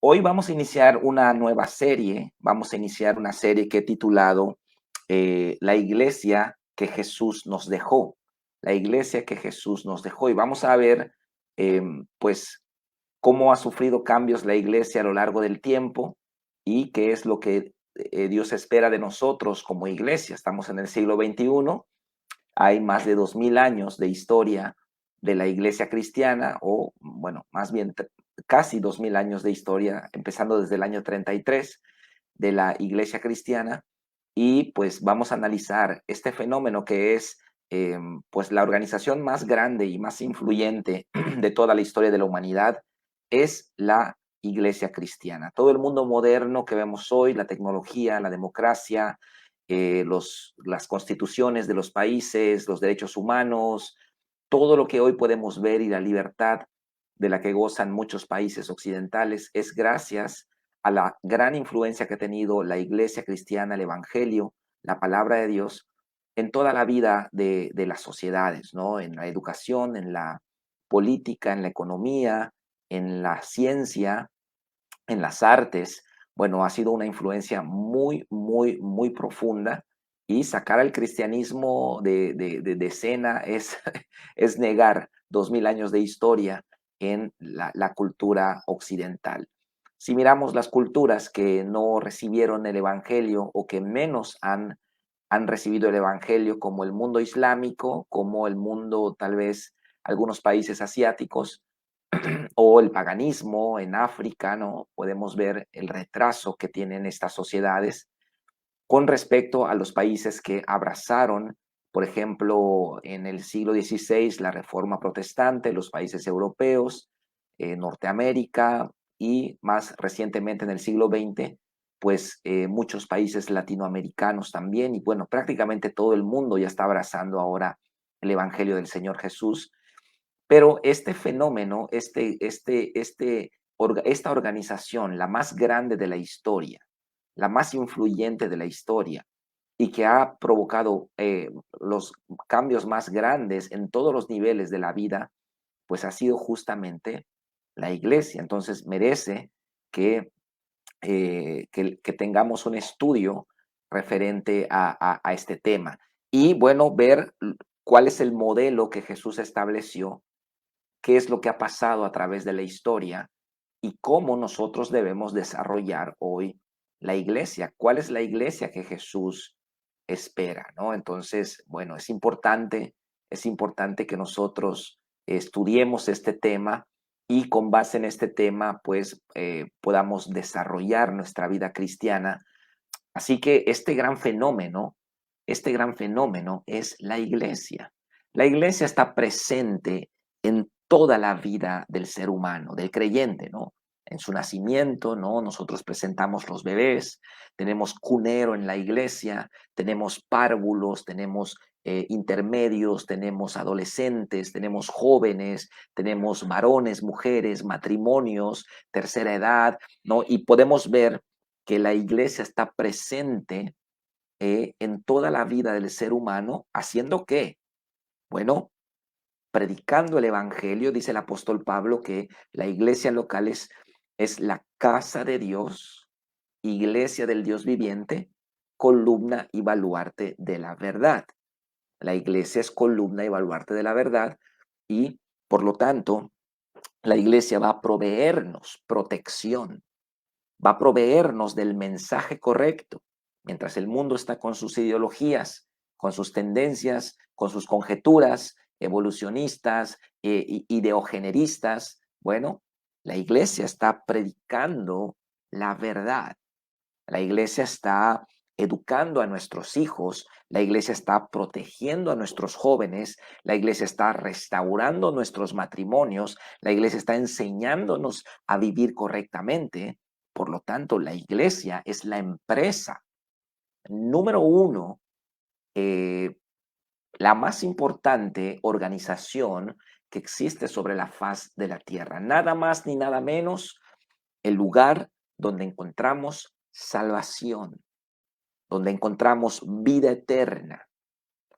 Hoy vamos a iniciar una nueva serie, vamos a iniciar una serie que he titulado La iglesia que Jesús nos dejó, la iglesia que Jesús nos dejó. Y vamos a ver, pues, cómo ha sufrido cambios la iglesia a lo largo del tiempo y qué es lo que Dios espera de nosotros como iglesia. Estamos en el siglo XXI, hay más de 2000 años de historia de la iglesia cristiana, o bueno, más bien casi 2000 años de historia, empezando desde el año 33 de la iglesia cristiana. Y pues vamos a analizar este fenómeno que es pues la organización más grande y más influyente de toda la historia de la humanidad, es la iglesia cristiana. Todo el mundo moderno que vemos hoy, la tecnología, la democracia, las constituciones de los países, los derechos humanos, todo lo que hoy podemos ver y la libertad de la que gozan muchos países occidentales es gracias a la gran influencia que ha tenido la iglesia cristiana, el evangelio, la palabra de Dios en toda la vida de las sociedades, ¿no? En la educación, en la política, en la economía, en la ciencia, en las artes. Bueno, ha sido una influencia muy, muy, muy profunda, y sacar al cristianismo de escena es, es negar 2000 años de historia en la cultura occidental. Si miramos las culturas que no recibieron el evangelio o que menos han recibido el evangelio, como el mundo islámico, como el mundo, tal vez algunos países asiáticos, o el paganismo en África, ¿no? Podemos ver el retraso que tienen estas sociedades con respecto a los países que abrazaron, por ejemplo, en el siglo XVI, la Reforma Protestante, los países europeos, Norteamérica, y más recientemente en el siglo XX, pues muchos países latinoamericanos también, y bueno, prácticamente todo el mundo ya está abrazando ahora el Evangelio del Señor Jesús. Pero este fenómeno, esta organización, la más grande de la historia, la más influyente de la historia, y que ha provocado los cambios más grandes en todos los niveles de la vida, pues ha sido justamente la iglesia. Entonces merece que, que tengamos un estudio referente a este tema. Y bueno, ver cuál es el modelo que Jesús estableció, qué es lo que ha pasado a través de la historia y cómo nosotros debemos desarrollar hoy la iglesia. ¿Cuál es la iglesia que Jesús espera, ¿no? Entonces, bueno, es importante que nosotros estudiemos este tema, y con base en este tema, pues podamos desarrollar nuestra vida cristiana. Así que este gran fenómeno es la iglesia. La iglesia está presente en toda la vida del ser humano, del creyente, ¿no? En su nacimiento, ¿no? Nosotros presentamos los bebés, tenemos cunero en la iglesia, tenemos párvulos, tenemos intermedios, tenemos adolescentes, tenemos jóvenes, tenemos varones, mujeres, matrimonios, tercera edad, ¿no? Y podemos ver que la iglesia está presente en toda la vida del ser humano, ¿haciendo qué? Bueno, predicando el evangelio. Dice el apóstol Pablo que la iglesia local es la casa de Dios, iglesia del Dios viviente, columna y baluarte de la verdad. La iglesia es columna y baluarte de la verdad, y por lo tanto, la iglesia va a proveernos protección, va a proveernos del mensaje correcto, mientras el mundo está con sus ideologías, con sus tendencias, con sus conjeturas evolucionistas, ideogeneristas. Bueno, la iglesia está predicando la verdad, la iglesia está educando a nuestros hijos, la iglesia está protegiendo a nuestros jóvenes, la iglesia está restaurando nuestros matrimonios, la iglesia está enseñándonos a vivir correctamente. Por lo tanto, la iglesia es la empresa número uno, eh, la más importante organización que existe sobre la faz de la tierra. Nada más ni nada menos, el lugar donde encontramos salvación, donde encontramos vida eterna,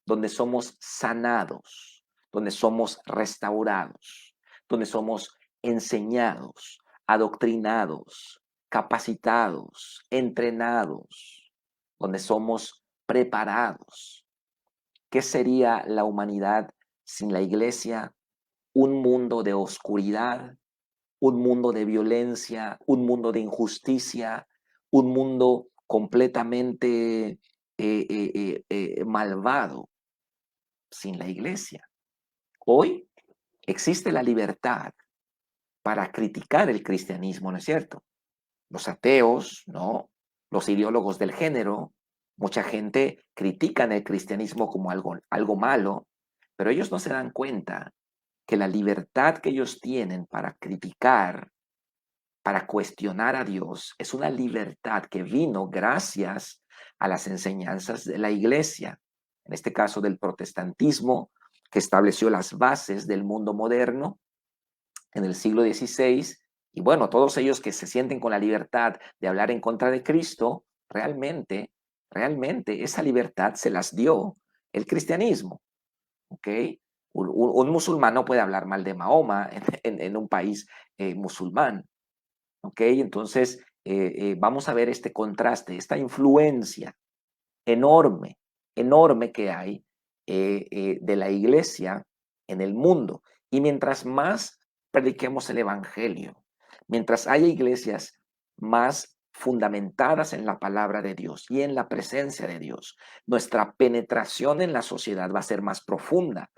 donde somos sanados, donde somos restaurados, donde somos enseñados adoctrinados, capacitados, entrenados, donde somos preparados. ¿Qué sería la humanidad sin la iglesia? Un mundo de oscuridad, un mundo de violencia, un mundo de injusticia, un mundo completamente malvado sin la iglesia. Hoy existe la libertad para criticar el cristianismo, ¿no es cierto? Los ateos, ¿no? Los ideólogos del género, mucha gente critican el cristianismo como algo malo, pero ellos no se dan cuenta que la libertad que ellos tienen para criticar, para cuestionar a Dios, es una libertad que vino gracias a las enseñanzas de la iglesia, en este caso del protestantismo, que estableció las bases del mundo moderno en el siglo XVI. Y bueno, todos ellos que se sienten con la libertad de hablar en contra de Cristo, realmente esa libertad se las dio el cristianismo, ¿ok? Un musulmán no puede hablar mal de Mahoma en un país musulmán, ¿ok? Entonces, vamos a ver este contraste, esta influencia enorme, enorme que hay de la iglesia en el mundo. Y mientras más prediquemos el Evangelio, mientras haya iglesias más fundamentadas en la palabra de Dios y en la presencia de Dios, nuestra penetración en la sociedad va a ser más profunda.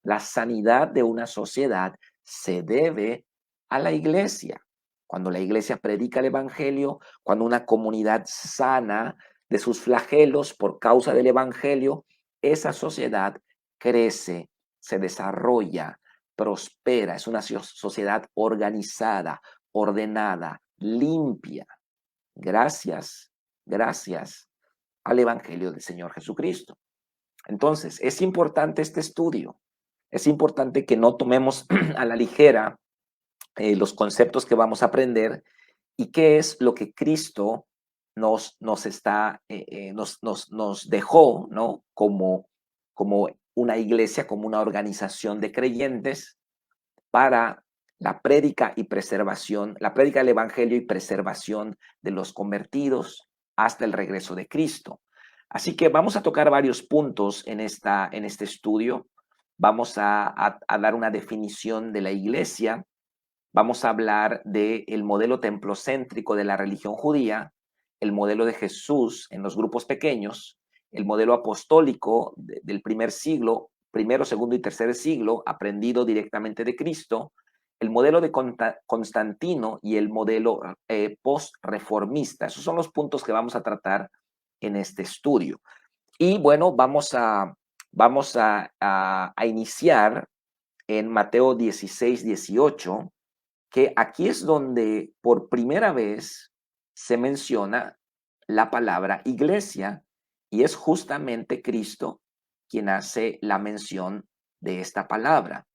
La sanidad de una sociedad se debe a la iglesia. Cuando la iglesia predica el Evangelio, cuando una comunidad sana de sus flagelos por causa del Evangelio, esa sociedad crece, se desarrolla, prospera, es una sociedad organizada, ordenada, limpia, gracias, gracias al Evangelio del Señor Jesucristo. Entonces, es importante este estudio, es importante que no tomemos a la ligera los conceptos que vamos a aprender y qué es lo que Cristo nos dejó, ¿no? Como una iglesia, como una organización de creyentes para la prédica y preservación, la prédica del Evangelio y preservación de los convertidos hasta el regreso de Cristo. Así que vamos a tocar varios puntos en este estudio. Vamos a dar una definición de la iglesia. Vamos a hablar del modelo templocéntrico de la religión judía, el modelo de Jesús en los grupos pequeños, el modelo apostólico del primer siglo, primero, segundo y tercer siglo, aprendido directamente de Cristo, el modelo de Constantino y el modelo post-reformista. Esos son los puntos que vamos a tratar en este estudio. Y bueno, vamos a iniciar en Mateo 16, 18, que aquí es donde por primera vez se menciona la palabra iglesia y es justamente Cristo quien hace la mención de esta palabra.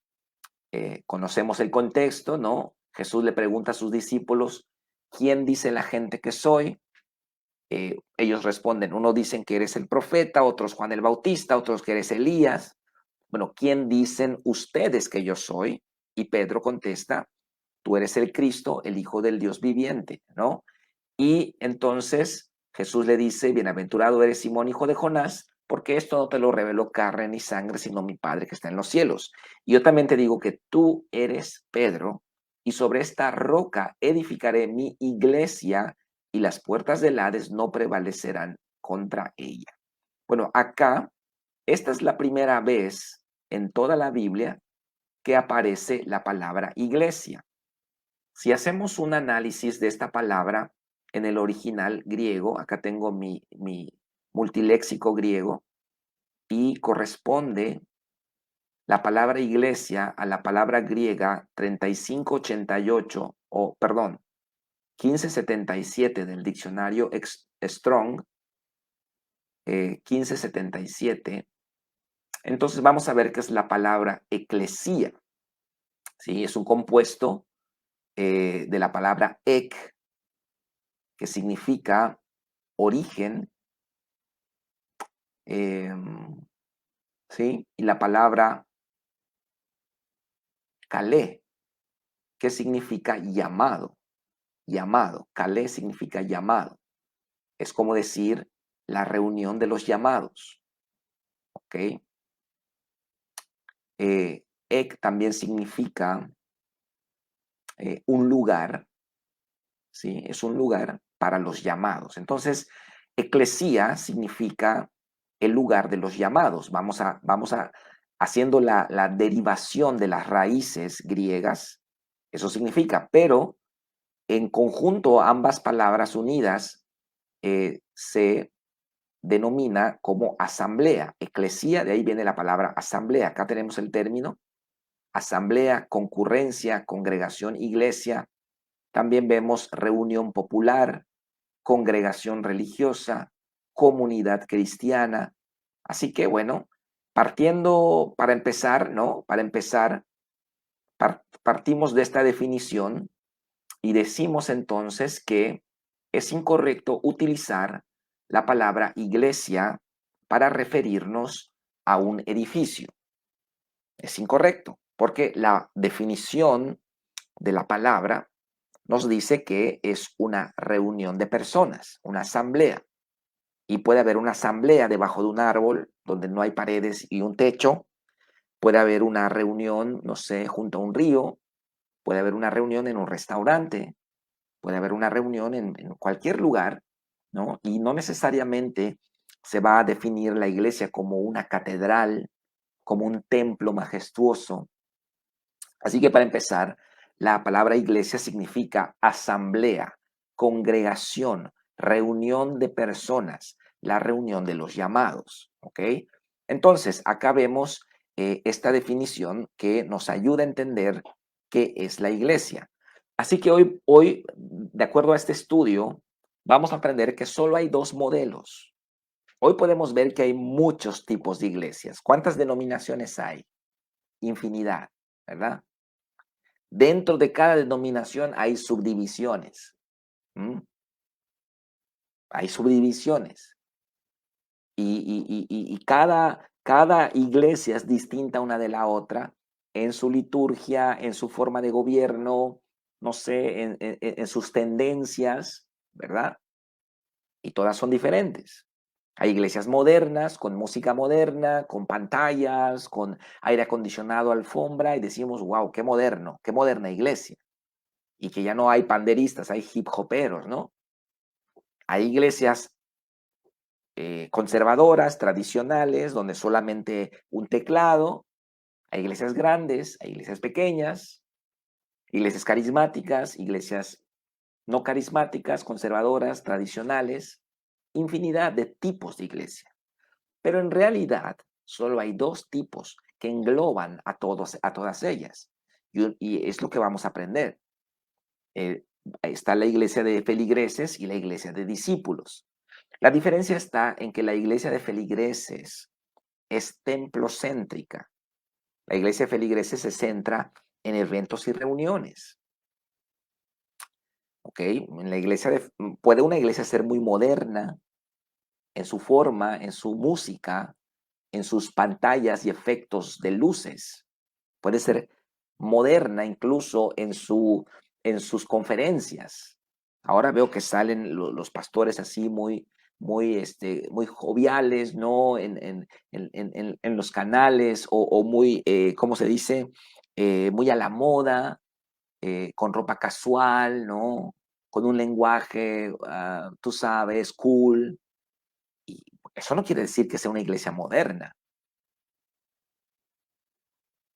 Conocemos el contexto, ¿no? Jesús le pregunta a sus discípulos, ¿quién dice la gente que soy? Ellos responden, unos dicen que eres el profeta, otros Juan el Bautista, otros que eres Elías. Bueno, ¿quién dicen ustedes que yo soy? Y Pedro contesta, tú eres el Cristo, el Hijo del Dios viviente, ¿no? Y entonces Jesús le dice, bienaventurado eres Simón, hijo de Jonás, porque esto no te lo reveló carne ni sangre, sino mi Padre que está en los cielos. Y yo también te digo que tú eres Pedro, y sobre esta roca edificaré mi iglesia, y las puertas del Hades no prevalecerán contra ella. Bueno, acá, esta es la primera vez en toda la Biblia que aparece la palabra iglesia. Si hacemos un análisis de esta palabra en el original griego, acá tengo mi multiléxico griego, y corresponde la palabra iglesia a la palabra griega 3588, o perdón, 1577 del diccionario Strong, 1577. Entonces vamos a ver qué es la palabra eclesía. ¿Sí? Es un compuesto de la palabra ek, que significa origen, ¿sí? Y la palabra kalé, que significa llamado. llamado. Calé significa llamado. Es como decir la reunión de los llamados. ¿Ok? Ek también significa un lugar, ¿sí? Es un lugar para los llamados. Entonces, eclesía significa el lugar de los llamados. Vamos a haciendo la derivación de las raíces griegas, eso significa, pero en conjunto ambas palabras unidas se denomina como asamblea. Eclesía, de ahí viene la palabra asamblea. Acá tenemos el término asamblea, concurrencia, congregación, iglesia. También vemos reunión popular, congregación religiosa, comunidad cristiana. Así que bueno, partiendo para empezar, ¿no? Para empezar, partimos de esta definición y decimos entonces que es incorrecto utilizar la palabra iglesia para referirnos a un edificio. Es incorrecto, porque la definición de la palabra nos dice que es una reunión de personas, una asamblea. Y puede haber una asamblea debajo de un árbol donde no hay paredes y un techo. Puede haber una reunión, no sé, junto a un río. Puede haber una reunión en un restaurante. Puede haber una reunión en cualquier lugar, ¿no? Y no necesariamente se va a definir la iglesia como una catedral, como un templo majestuoso. Así que para empezar, la palabra iglesia significa asamblea, congregación, reunión de personas, la reunión de los llamados, ¿ok? Entonces, acá vemos esta definición que nos ayuda a entender qué es la iglesia. Así que hoy, de acuerdo a este estudio, vamos a aprender que solo hay dos modelos. Hoy podemos ver que hay muchos tipos de iglesias. ¿Cuántas denominaciones hay? Infinidad, ¿verdad? Dentro de cada denominación hay subdivisiones. ¿M? Hay subdivisiones. Y cada iglesia es distinta una de la otra en su liturgia, en su forma de gobierno, no sé, en sus tendencias, ¿verdad? Y todas son diferentes. Hay iglesias modernas, con música moderna, con pantallas, con aire acondicionado, alfombra, y decimos, wow, qué moderno, qué moderna iglesia. Y que ya no hay panderistas, hay hip hoperos, ¿no? Hay iglesias conservadoras, tradicionales, donde solamente un teclado. Hay iglesias grandes, hay iglesias pequeñas, iglesias carismáticas, iglesias no carismáticas, conservadoras, tradicionales, infinidad de tipos de iglesia. Pero en realidad solo hay dos tipos que engloban a todas ellas. Y es lo que vamos a aprender. Está la iglesia de feligreses y la iglesia de discípulos. La diferencia está en que la iglesia de feligreses es templocéntrica. La iglesia de feligreses se centra en eventos y reuniones. ¿Ok? En la iglesia puede una iglesia ser muy moderna en su forma, en su música, en sus pantallas y efectos de luces. Puede ser moderna incluso en sus conferencias. Ahora veo que salen los pastores así muy joviales, ¿no? En los canales o muy, ¿cómo se dice? Muy a la moda, con ropa casual, ¿no? Con un lenguaje, tú sabes, cool. Y eso no quiere decir que sea una iglesia moderna,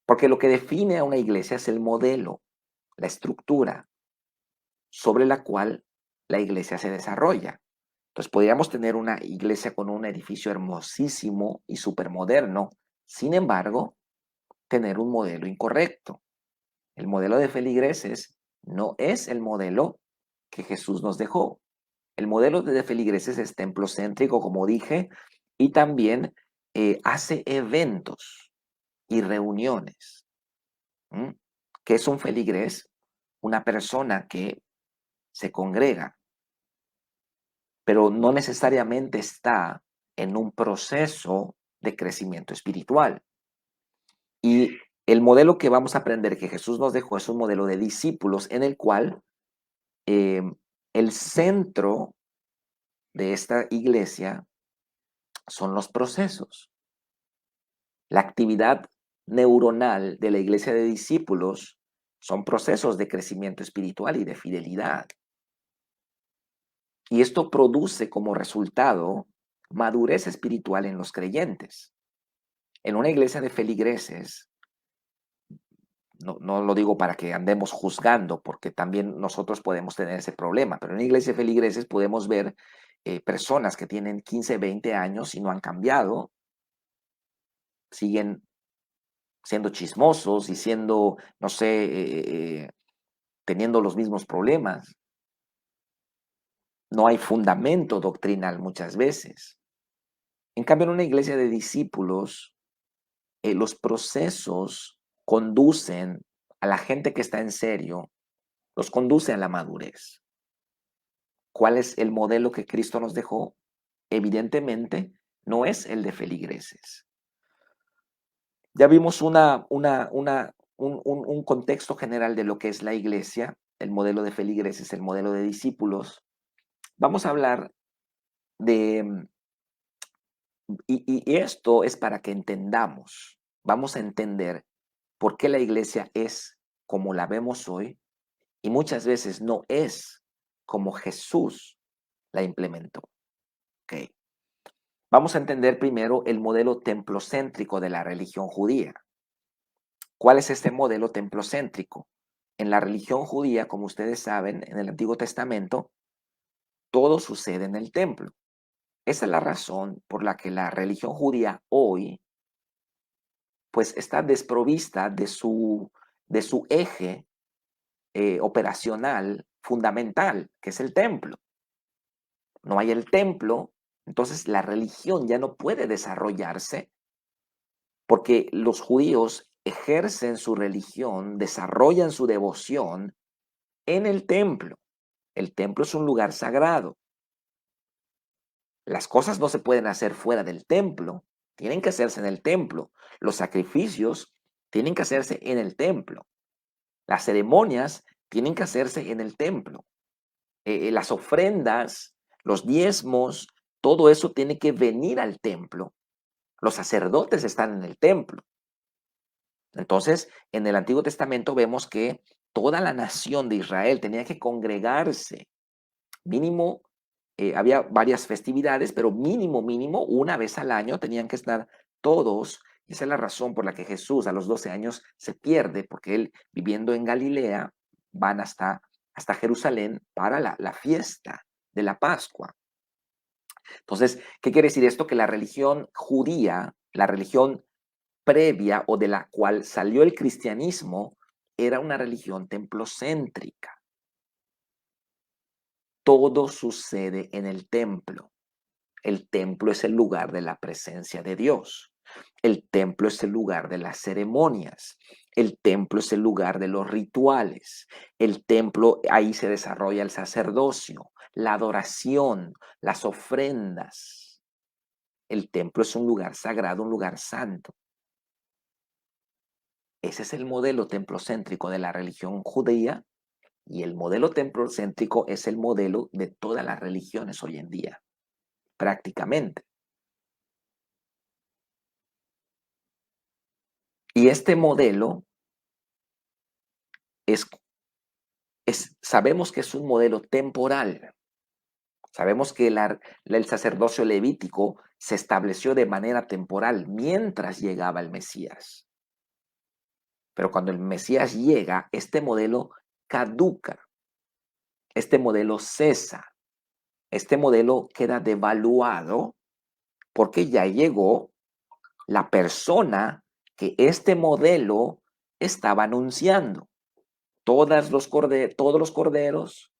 porque lo que define a una iglesia es el modelo, la estructura sobre la cual la iglesia se desarrolla. Entonces podríamos tener una iglesia con un edificio hermosísimo y supermoderno, sin embargo, tener un modelo incorrecto. El modelo de feligreses no es el modelo que Jesús nos dejó. El modelo de feligreses es templocéntrico, como dije, y también hace eventos y reuniones. ¿Mm? ¿Qué es un feligrés? Una persona que se congrega, pero no necesariamente está en un proceso de crecimiento espiritual. Y el modelo que vamos a aprender que Jesús nos dejó es un modelo de discípulos en el cual Eh, el centro de esta iglesia son los procesos. La actividad neuronal de la iglesia de discípulos son procesos de crecimiento espiritual y de fidelidad. Y esto produce como resultado madurez espiritual en los creyentes. En una iglesia de feligreses, no lo digo para que andemos juzgando, porque también nosotros podemos tener ese problema, pero en una iglesia de feligreses podemos ver personas que tienen 15, 20 años y no han cambiado, siguen siendo chismosos y siendo, no sé, teniendo los mismos problemas. No hay fundamento doctrinal muchas veces. En cambio, en una iglesia de discípulos, los procesos conducen a la gente que está en serio, los conduce a la madurez. ¿Cuál es el modelo que Cristo nos dejó? Evidentemente, no es el de feligreses. Ya vimos un contexto general de lo que es la iglesia, el modelo de feligreses, el modelo de discípulos. Vamos a hablar de, y esto es para que entendamos, vamos a entender por qué la iglesia es como la vemos hoy y muchas veces no es como Jesús la implementó. Okay. Vamos a entender primero el modelo templocéntrico de la religión judía. ¿Cuál es este modelo templocéntrico? En la religión judía, como ustedes saben, en el Antiguo Testamento, todo sucede en el templo. Esa es la razón por la que la religión judía hoy pues está desprovista de su eje operacional fundamental, que es el templo. No hay el templo, entonces la religión ya no puede desarrollarse porque los judíos ejercen su religión, desarrollan su devoción en el templo. El templo es un lugar sagrado. Las cosas no se pueden hacer fuera del templo, tienen que hacerse en el templo. Los sacrificios tienen que hacerse en el templo. Las ceremonias tienen que hacerse en el templo. Las ofrendas, los diezmos, todo eso tiene que venir al templo. Los sacerdotes están en el templo. Entonces, en el Antiguo Testamento vemos que toda la nación de Israel tenía que congregarse. Mínimo, había varias festividades, pero mínimo, una vez al año tenían que estar todos. Y esa es la razón por la que Jesús a los 12 años se pierde, porque él viviendo en Galilea van hasta Jerusalén para la fiesta de la Pascua. Entonces, ¿qué quiere decir esto? Que la religión judía, la religión previa o de la cual salió el cristianismo, era una religión templocéntrica. Todo sucede en el templo. El templo es el lugar de la presencia de Dios. El templo es el lugar de las ceremonias. El templo es el lugar de los rituales. El templo, ahí se desarrolla el sacerdocio, la adoración, las ofrendas. El templo es un lugar sagrado, un lugar santo. Ese es el modelo templocéntrico de la religión judía y el modelo templocéntrico es el modelo de todas las religiones hoy en día, prácticamente. Y este modelo es, sabemos que es un modelo temporal. Sabemos que el sacerdocio levítico se estableció de manera temporal mientras llegaba el Mesías. Pero cuando el Mesías llega, este modelo caduca, este modelo cesa, este modelo queda devaluado porque ya llegó la persona que este modelo estaba anunciando. Todos los corderos,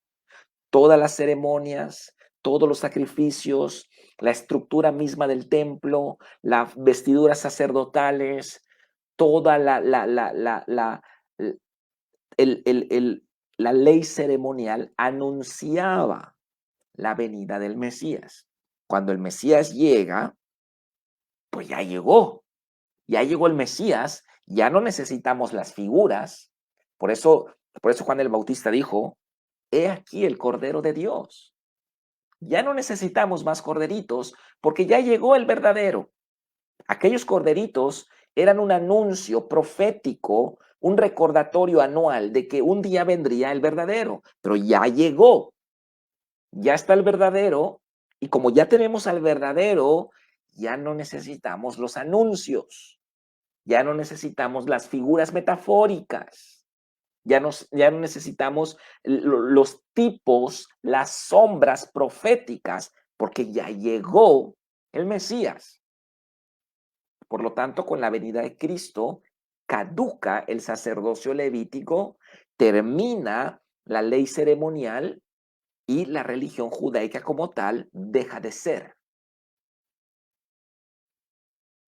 todas las ceremonias, todos los sacrificios, la estructura misma del templo, las vestiduras sacerdotales, toda la ley ceremonial anunciaba la venida del Mesías. Cuando el Mesías llega, pues ya llegó el Mesías, ya no necesitamos las figuras. Por eso Juan el Bautista dijo, he aquí el Cordero de Dios. Ya no necesitamos más corderitos porque ya llegó el verdadero. Aquellos corderitos eran un anuncio profético, un recordatorio anual de que un día vendría el verdadero, pero ya llegó, ya está el verdadero, y como ya tenemos al verdadero, ya no necesitamos los anuncios, ya no necesitamos las figuras metafóricas, ya no necesitamos los tipos, las sombras proféticas, porque ya llegó el Mesías. Por lo tanto, con la venida de Cristo, caduca el sacerdocio levítico, termina la ley ceremonial y la religión judaica como tal deja de ser.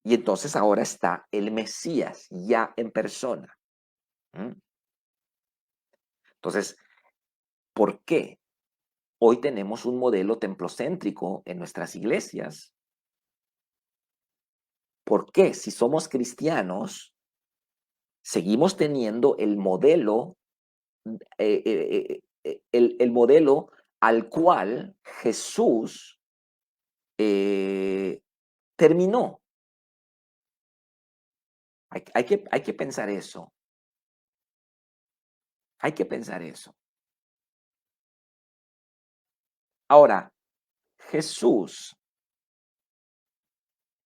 Y entonces ahora está el Mesías ya en persona. ¿Mm? Entonces, ¿por qué hoy tenemos un modelo templocéntrico en nuestras iglesias? ¿Por qué, si somos cristianos, seguimos teniendo el modelo el modelo al cual Jesús terminó? Hay que pensar eso, hay que pensar eso. Ahora, Jesús,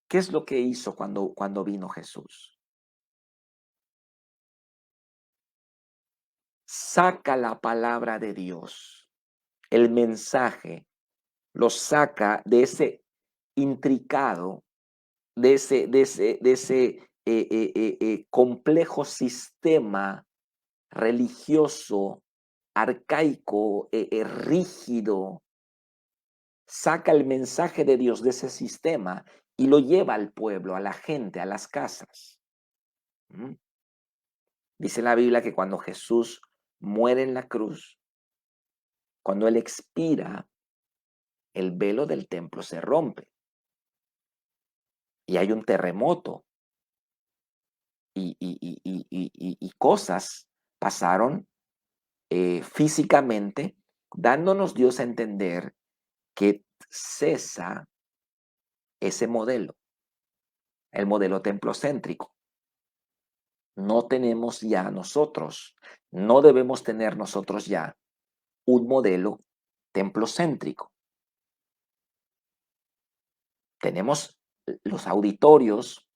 ¿qué es lo que hizo cuando vino Jesús? Saca la palabra de Dios, el mensaje, lo saca de ese intricado, de ese complejo sistema religioso, arcaico, rígido, saca el mensaje de Dios de ese sistema y lo lleva al pueblo, a la gente, a las casas. ¿Mm? Dice la Biblia que cuando Jesús muere en la cruz, cuando Él expira, el velo del templo se rompe y hay un terremoto y cosas pasaron físicamente, dándonos Dios a entender que cesa ese modelo, el modelo templocéntrico. No tenemos ya nosotros, no debemos tener nosotros ya un modelo templocéntrico. Tenemos los auditorios,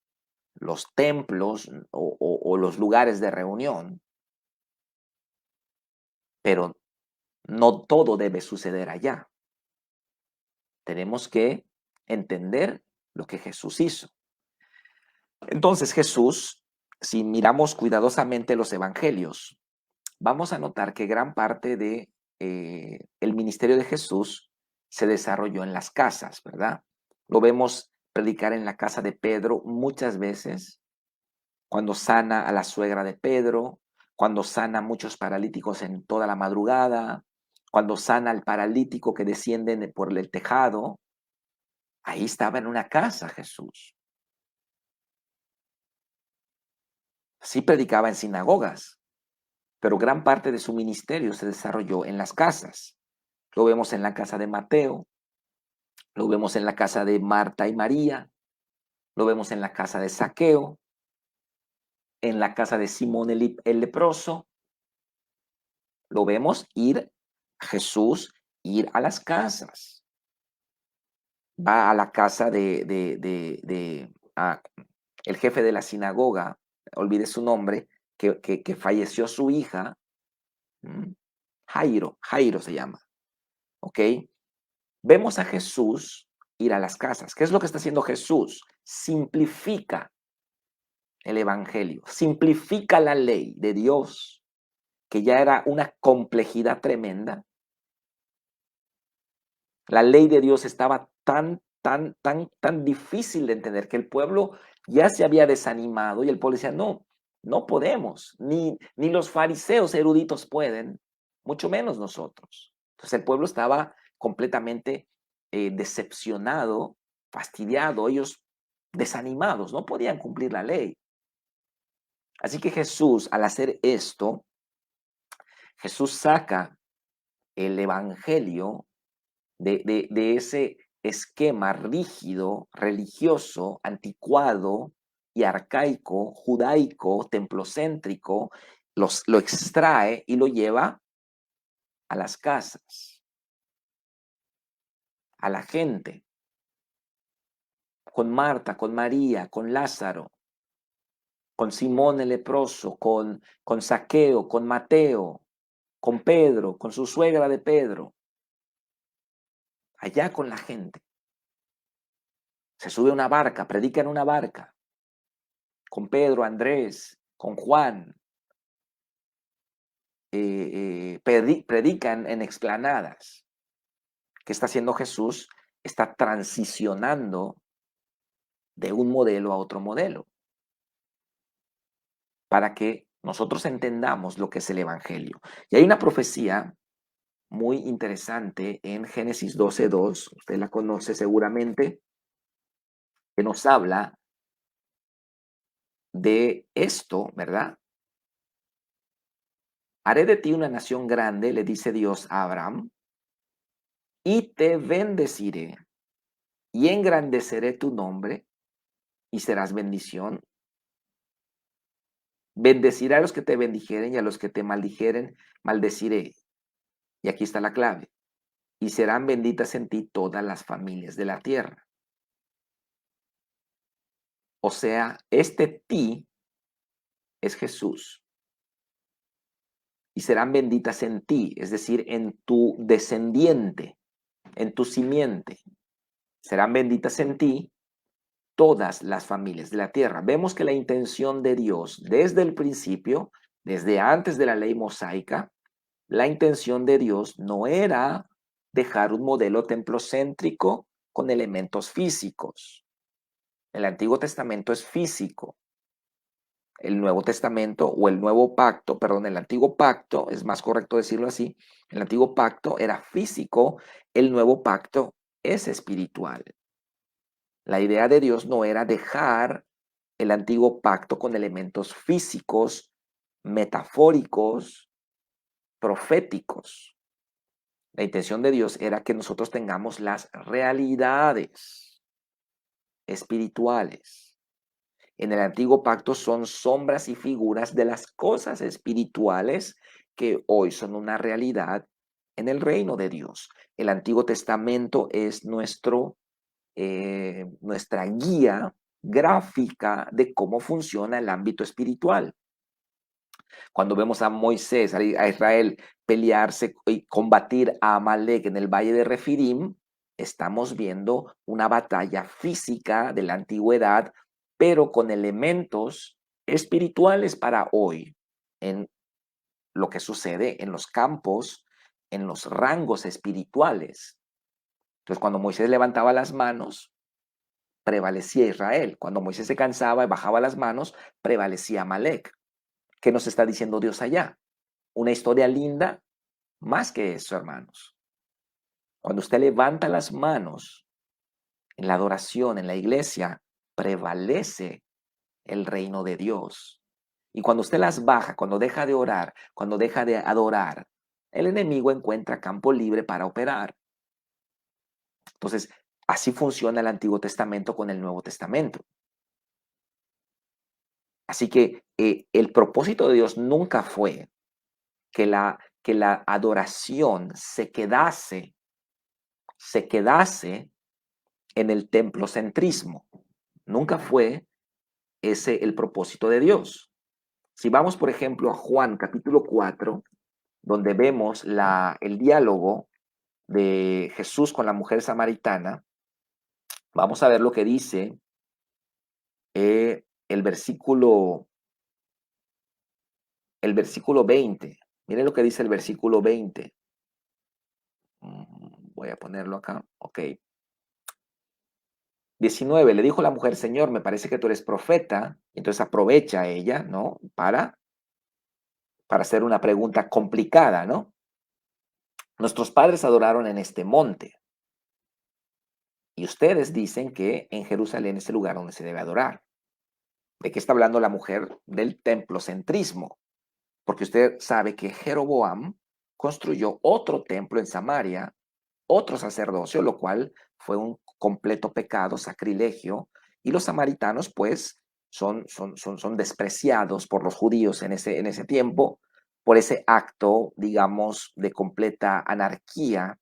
los templos o los lugares de reunión, pero no todo debe suceder allá. Tenemos que entender lo que Jesús hizo. Entonces Jesús, si miramos cuidadosamente los evangelios, vamos a notar que gran parte de el ministerio de Jesús se desarrolló en las casas, ¿verdad? Lo vemos predicar en la casa de Pedro muchas veces, cuando sana a la suegra de Pedro, cuando sana a muchos paralíticos en toda la madrugada, cuando sana al paralítico que desciende por el tejado. Ahí estaba en una casa Jesús. Sí predicaba en sinagogas, pero gran parte de su ministerio se desarrolló en las casas. Lo vemos en la casa de Mateo, lo vemos en la casa de Marta y María, lo vemos en la casa de Zaqueo, en la casa de Simón el leproso. Lo vemos Jesús ir a las casas. Va a la casa el jefe de la sinagoga, olvide su nombre, que falleció su hija, Jairo se llama, ¿ok? Vemos a Jesús ir a las casas. ¿Qué es lo que está haciendo Jesús? Simplifica el evangelio, simplifica la ley de Dios, que ya era una complejidad tremenda. La ley de Dios estaba tan difícil de entender que el pueblo ya se había desanimado y el pueblo decía, no, no podemos, ni los fariseos eruditos pueden, mucho menos nosotros. Entonces el pueblo estaba completamente decepcionado, fastidiado, ellos desanimados, no podían cumplir la ley. Así que Jesús, al hacer esto, Jesús saca el evangelio de ese esquema rígido, religioso, anticuado y arcaico, judaico, templocéntrico, lo extrae y lo lleva a las casas, a la gente, con Marta, con María, con Lázaro, con Simón el leproso, con Zaqueo, con Mateo, con Pedro, con su suegra de Pedro, allá con la gente. Se sube a una barca, predica en una barca, con Pedro, Andrés, con Juan, predican en explanadas. ¿Qué está haciendo Jesús? Está transicionando de un modelo a otro modelo para que nosotros entendamos lo que es el Evangelio. Y hay una profecía muy interesante en Génesis 12:2, usted la conoce seguramente, que nos habla de esto, ¿verdad? Haré de ti una nación grande, le dice Dios a Abraham, y te bendeciré y engrandeceré tu nombre y serás bendición. Bendeciré a los que te bendijeren y a los que te maldijeren, maldeciré. Y aquí está la clave. Y serán benditas en ti todas las familias de la tierra. O sea, este ti es Jesús. Y serán benditas en ti, es decir, en tu descendiente, en tu simiente. Serán benditas en ti todas las familias de la tierra. Vemos que la intención de Dios desde el principio, desde antes de la ley mosaica, la intención de Dios no era dejar un modelo templocéntrico con elementos físicos. El Antiguo Testamento es físico. El Nuevo Testamento o el Nuevo Pacto, perdón, el Antiguo Pacto, es más correcto decirlo así, el Antiguo Pacto era físico, el Nuevo Pacto es espiritual. La idea de Dios no era dejar el Antiguo Pacto con elementos físicos, metafóricos, proféticos. La intención de Dios era que nosotros tengamos las realidades espirituales. En el Antiguo Pacto son sombras y figuras de las cosas espirituales que hoy son una realidad en el reino de Dios. El Antiguo Testamento es nuestra guía gráfica de cómo funciona el ámbito espiritual. Cuando vemos a Moisés, a Israel pelearse y combatir a Amalek en el valle de Refidim, estamos viendo una batalla física de la antigüedad, pero con elementos espirituales para hoy, en lo que sucede en los campos, en los rangos espirituales. Entonces, cuando Moisés levantaba las manos, prevalecía Israel. Cuando Moisés se cansaba y bajaba las manos, prevalecía Amalek. ¿Qué nos está diciendo Dios allá? Una historia linda, más que eso, hermanos. Cuando usted levanta las manos en la adoración, en la iglesia, prevalece el reino de Dios. Y cuando usted las baja, cuando deja de orar, cuando deja de adorar, el enemigo encuentra campo libre para operar. Entonces, así funciona el Antiguo Testamento con el Nuevo Testamento. Así que el propósito de Dios nunca fue que la adoración se quedase en el templocentrismo. Nunca fue ese el propósito de Dios. Si vamos, por ejemplo, a Juan capítulo 4, donde vemos el diálogo de Jesús con la mujer samaritana, vamos a ver lo que dice el versículo 20. Miren lo que dice el versículo 20. Voy a ponerlo acá. Ok. 19, le dijo la mujer, Señor, me parece que tú eres profeta. Entonces aprovecha ella, ¿no? Para hacer una pregunta complicada, ¿no? Nuestros padres adoraron en este monte. Y ustedes dicen que en Jerusalén es el lugar donde se debe adorar. ¿De qué está hablando la mujer? Del templocentrismo. Porque usted sabe que Jeroboam construyó otro templo en Samaria, otro sacerdocio, lo cual fue un completo pecado, sacrilegio, y los samaritanos pues son despreciados por los judíos en ese tiempo por ese acto, digamos, de completa anarquía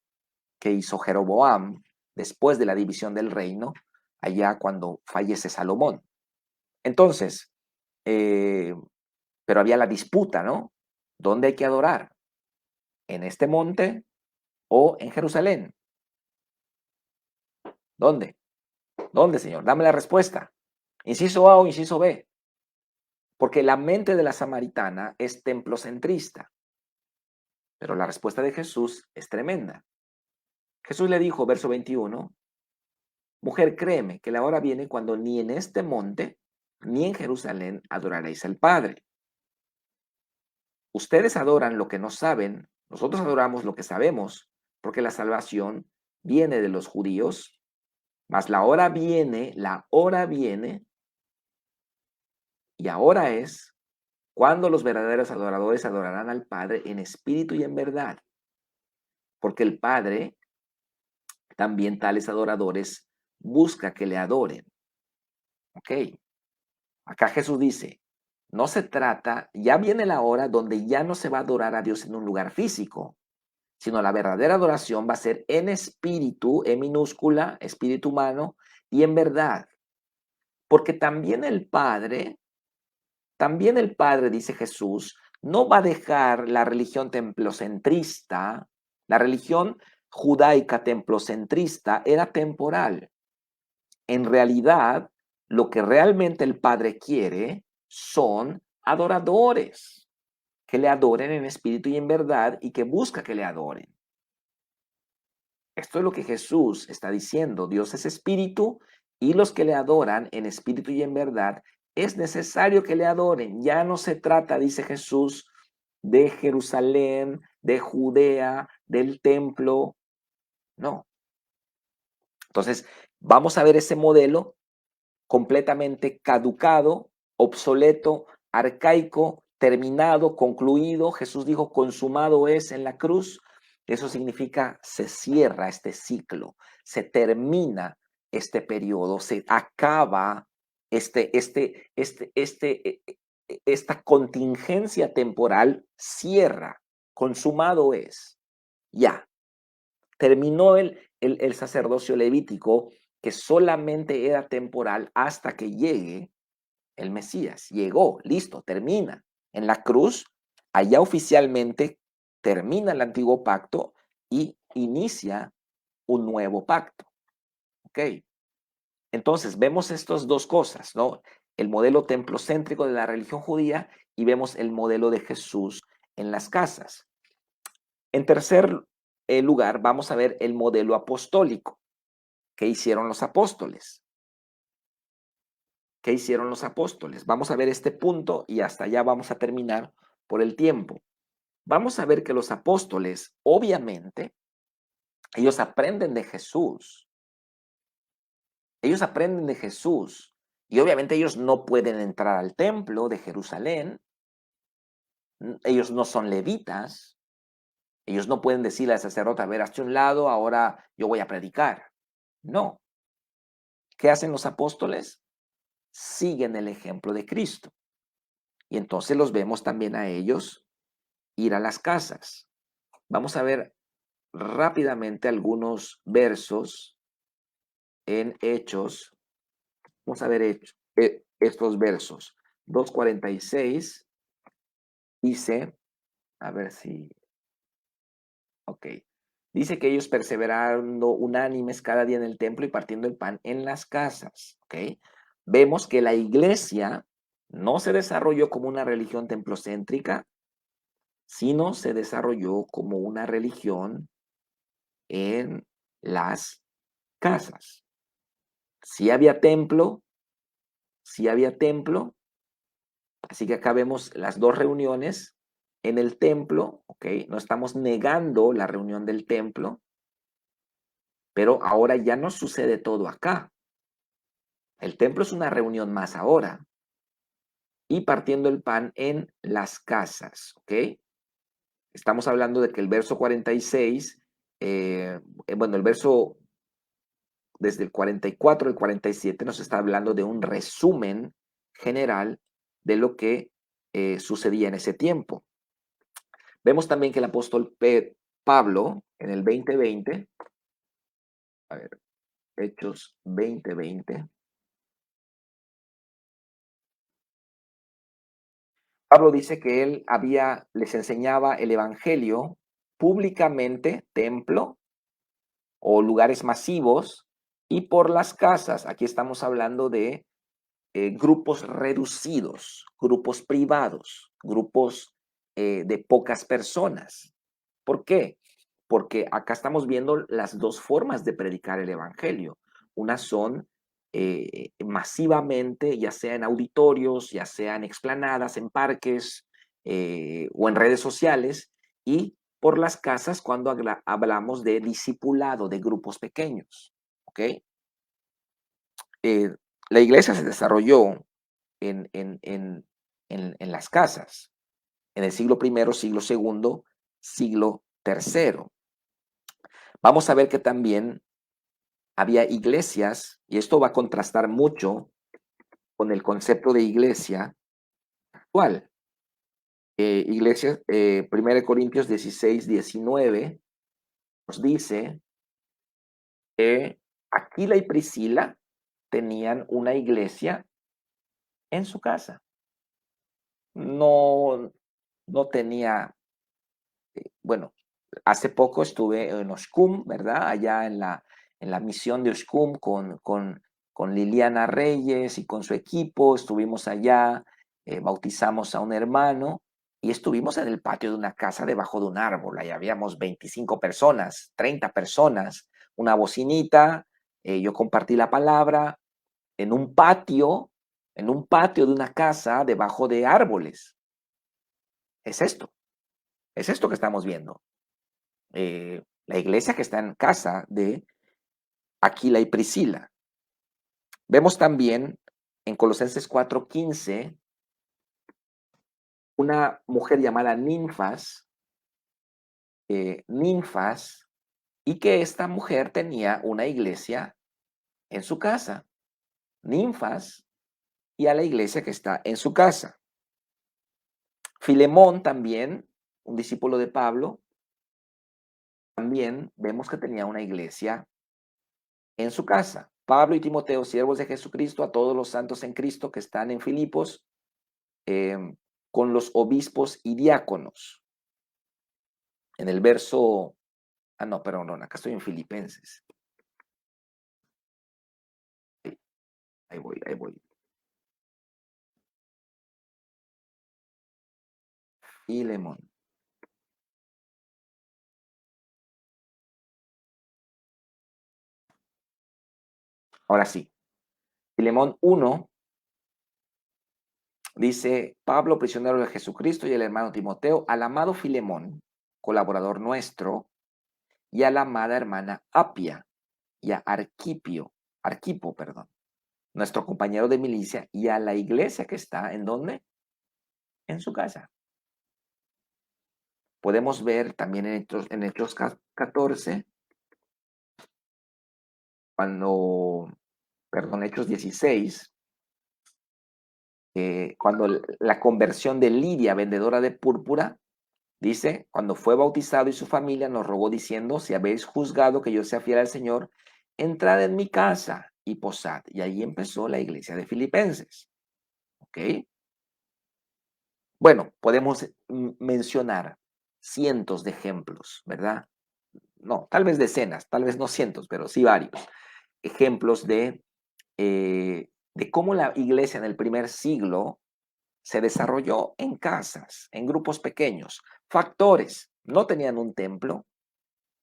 que hizo Jeroboam después de la división del reino, allá cuando fallece Salomón. Entonces, eh, pero había la disputa, ¿no? ¿Dónde hay que adorar? ¿En este monte o en Jerusalén? ¿Dónde? ¿Dónde, Señor? Dame la respuesta. Inciso A o inciso B. Porque la mente de la samaritana es templocentrista, pero la respuesta de Jesús es tremenda. Jesús le dijo, verso 21, mujer, créeme que la hora viene cuando ni en este monte ni en Jerusalén adoraréis al Padre. Ustedes adoran lo que no saben, nosotros adoramos lo que sabemos, porque la salvación viene de los judíos, mas la hora viene, y ahora es cuando los verdaderos adoradores adorarán al Padre en espíritu y en verdad, porque el Padre también tales adoradores busca que le adoren. Ok, acá Jesús dice, no se trata, ya viene la hora donde ya no se va a adorar a Dios en un lugar físico, sino la verdadera adoración va a ser en espíritu, en minúscula, espíritu humano, y en verdad. Porque también el Padre, dice Jesús, no va a dejar la religión templocentrista, la religión judaica templocentrista era temporal. En realidad, lo que realmente el Padre quiere son adoradores, que le adoren en espíritu y en verdad y que busca que le adoren. Esto es lo que Jesús está diciendo. Dios es espíritu y los que le adoran en espíritu y en verdad, es necesario que le adoren. Ya no se trata, dice Jesús, de Jerusalén, de Judea, del templo. No. Entonces, vamos a ver ese modelo completamente caducado, obsoleto, arcaico, terminado, concluido. Jesús dijo, consumado es en la cruz. Eso significa se cierra este ciclo, se termina este periodo, se acaba esta contingencia temporal, cierra, consumado es. Ya, terminó el sacerdocio levítico que solamente era temporal hasta que llegue el Mesías. Llegó, listo, termina. En la cruz, allá oficialmente termina el antiguo pacto y inicia un nuevo pacto. ¿Ok? Entonces, vemos estas dos cosas, ¿no? El modelo templocéntrico de la religión judía y vemos el modelo de Jesús en las casas. En tercer lugar, vamos a ver el modelo apostólico. ¿Qué hicieron los apóstoles? ¿Qué hicieron los apóstoles? Vamos a ver este punto y hasta allá vamos a terminar por el tiempo. Vamos a ver que los apóstoles, obviamente, ellos aprenden de Jesús. Ellos aprenden de Jesús. Y obviamente ellos no pueden entrar al templo de Jerusalén. Ellos no son levitas. Ellos no pueden decirle al sacerdote, a ver, hazte un lado, ahora yo voy a predicar. No. ¿Qué hacen los apóstoles? Siguen el ejemplo de Cristo. Y entonces los vemos también a ellos ir a las casas. Vamos a ver rápidamente algunos versos en Hechos. Vamos a ver estos versos. 2:46 dice, a ver si, ok. Dice que ellos perseverando unánimes cada día en el templo y partiendo el pan en las casas, ok. Vemos que la iglesia no se desarrolló como una religión templocéntrica, sino se desarrolló como una religión en las casas. Sí había templo, sí había templo, así que acá vemos las dos reuniones en el templo, ¿ok? No estamos negando la reunión del templo, pero ahora ya no sucede todo acá. El templo es una reunión más ahora. Y partiendo el pan en las casas, ¿ok? Estamos hablando de que el verso 46, bueno, el verso desde el 44 al 47 nos está hablando de un resumen general de lo que sucedía en ese tiempo. Vemos también que el apóstol Pablo en el 2020, a ver, Hechos 20:20, Pablo dice que él les enseñaba el evangelio públicamente, templo o lugares masivos, y por las casas. Aquí estamos hablando de grupos reducidos, grupos privados, grupos de pocas personas. ¿Por qué? Porque acá estamos viendo las dos formas de predicar el evangelio. Unas son masivamente, ya sea en auditorios, ya sea en explanadas, en parques o en redes sociales, y por las casas cuando hablamos de discipulado, de grupos pequeños. ¿Ok? Eh, la iglesia se desarrolló en las casas, en el siglo primero, siglo segundo, siglo tercero. Vamos a ver que también había iglesias, y esto va a contrastar mucho con el concepto de iglesia actual. Iglesias, 1 Corintios 16:19 nos dice que Aquila y Priscila tenían una iglesia en su casa. No, no tenía, bueno, hace poco estuve en Oshkum, ¿verdad? Allá en la misión de Oshkum con Liliana Reyes y con su equipo. Estuvimos allá, bautizamos a un hermano y estuvimos en el patio de una casa debajo de un árbol. Ahí habíamos 25 personas, 30 personas, una bocinita. Yo compartí la palabra en un patio, en un patio de una casa debajo de árboles. Es esto, es esto que estamos viendo. La iglesia que está en casa de Aquila y Priscila. Vemos también en Colosenses 4:15 una mujer llamada Ninfas, y que esta mujer tenía una iglesia en su casa. Ninfas y a la iglesia que está en su casa. Filemón también, un discípulo de Pablo, también vemos que tenía una iglesia en su casa. Pablo y Timoteo, siervos de Jesucristo, a todos los santos en Cristo que están en Filipos, con los obispos y diáconos. En el verso, no, perdón, acá estoy en Filipenses. Sí, ahí voy, ahí voy. Filemón. Ahora sí, Filemón 1 dice, Pablo, prisionero de Jesucristo, y el hermano Timoteo, al amado Filemón, colaborador nuestro, y a la amada hermana Apia, y a Arquipo, perdón, nuestro compañero de milicia, y a la iglesia que está, ¿en dónde? En su casa. Podemos ver también en Hechos 14, Hechos 16, cuando la conversión de Lidia, vendedora de púrpura, dice, cuando fue bautizado y su familia nos rogó diciendo, si habéis juzgado que yo sea fiel al Señor, entrad en mi casa y posad. Y ahí empezó la iglesia de Filipenses. ¿Ok? Bueno, podemos mencionar cientos de ejemplos, ¿verdad? No, tal vez decenas, tal vez no cientos, pero sí varios ejemplos de cómo la iglesia en el primer siglo se desarrolló en casas, en grupos pequeños. Factores, no tenían un templo.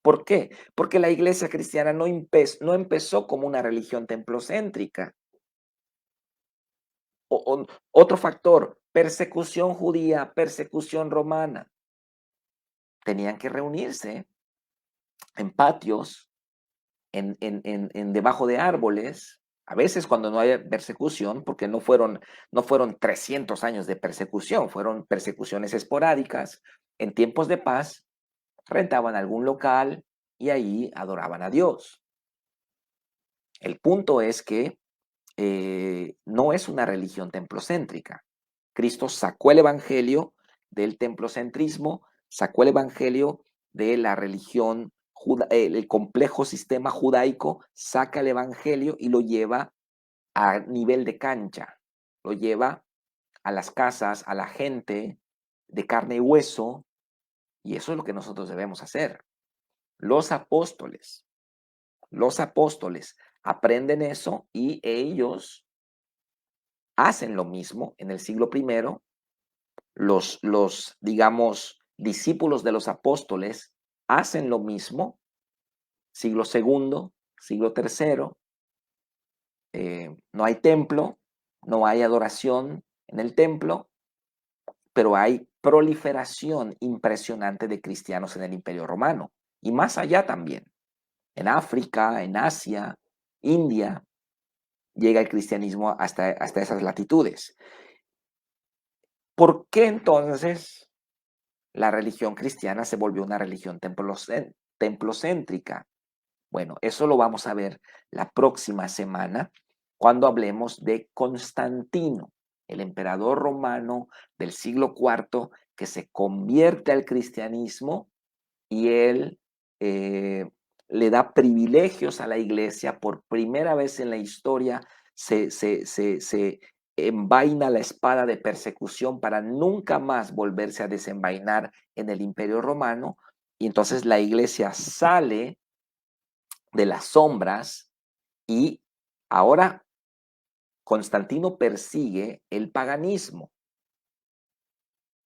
¿Por qué? Porque la iglesia cristiana no empezó como una religión templocéntrica. Otro factor, persecución judía, persecución romana. Tenían que reunirse en patios, en debajo de árboles, A veces cuando no hay persecución, porque no fueron 300 años de persecución, fueron persecuciones esporádicas. En tiempos de paz, rentaban algún local y ahí adoraban a Dios. El punto es que no es una religión templocéntrica. Cristo sacó el evangelio del templocentrismo, sacó el evangelio de la religión, el complejo sistema judaico, saca el evangelio y lo lleva a nivel de cancha, lo lleva a las casas, a la gente de carne y hueso, y eso es lo que nosotros debemos hacer. Los apóstoles, los apóstoles aprenden eso y ellos hacen lo mismo en el siglo primero. Los digamos, discípulos de los apóstoles hacen lo mismo, siglo segundo, siglo tercero. No hay templo, no hay adoración en el templo, pero hay proliferación impresionante de cristianos en el Imperio Romano y más allá también. En África, en Asia, India, llega el cristianismo hasta esas latitudes. ¿Por qué entonces la religión cristiana se volvió una religión templocéntrica? Bueno, eso lo vamos a ver la próxima semana cuando hablemos de Constantino, el emperador romano del siglo IV que se convierte al cristianismo y él le da privilegios a la iglesia. Por primera vez en la historia se envaina la espada de persecución para nunca más volverse a desenvainar en el Imperio Romano. Y entonces la iglesia sale de las sombras y ahora Constantino persigue el paganismo.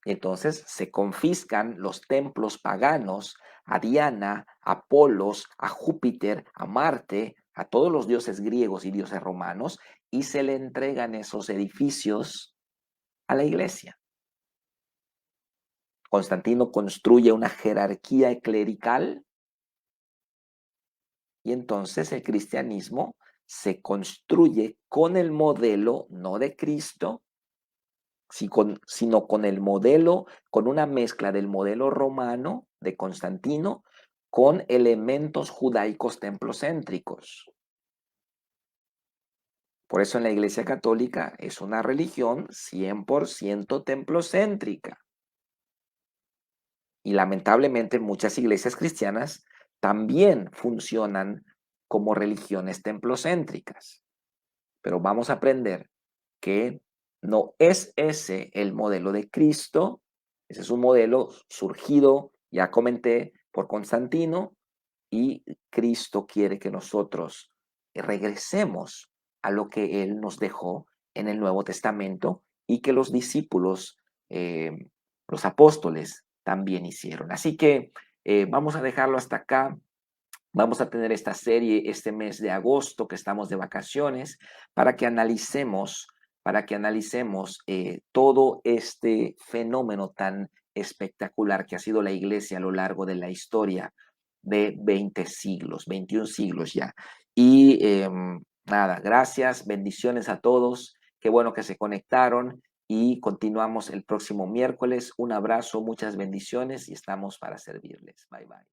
Entonces se confiscan los templos paganos a Diana, a Apolos, a Júpiter, a Marte, a todos los dioses griegos y dioses romanos, y se le entregan esos edificios a la iglesia. Constantino construye una jerarquía clerical y entonces el cristianismo se construye con el modelo no de Cristo, sino con el modelo, con una mezcla del modelo romano de Constantino con elementos judaicos templocéntricos. Por eso en la Iglesia Católica es una religión 100% templocéntrica. Y lamentablemente muchas iglesias cristianas también funcionan como religiones templocéntricas. Pero vamos a aprender que no es ese el modelo de Cristo. Ese es un modelo surgido, ya comenté, por Constantino, y Cristo quiere que nosotros regresemos a lo que Él nos dejó en el Nuevo Testamento y que los discípulos, los apóstoles, también hicieron. Así que vamos a dejarlo hasta acá. Vamos a tener esta serie este mes de agosto que estamos de vacaciones para que analicemos todo este fenómeno tan espectacular que ha sido la iglesia a lo largo de la historia de 20 siglos, 21 siglos ya. Y nada, gracias, bendiciones a todos. Qué bueno que se conectaron y continuamos el próximo miércoles. Un abrazo, muchas bendiciones y estamos para servirles. Bye bye.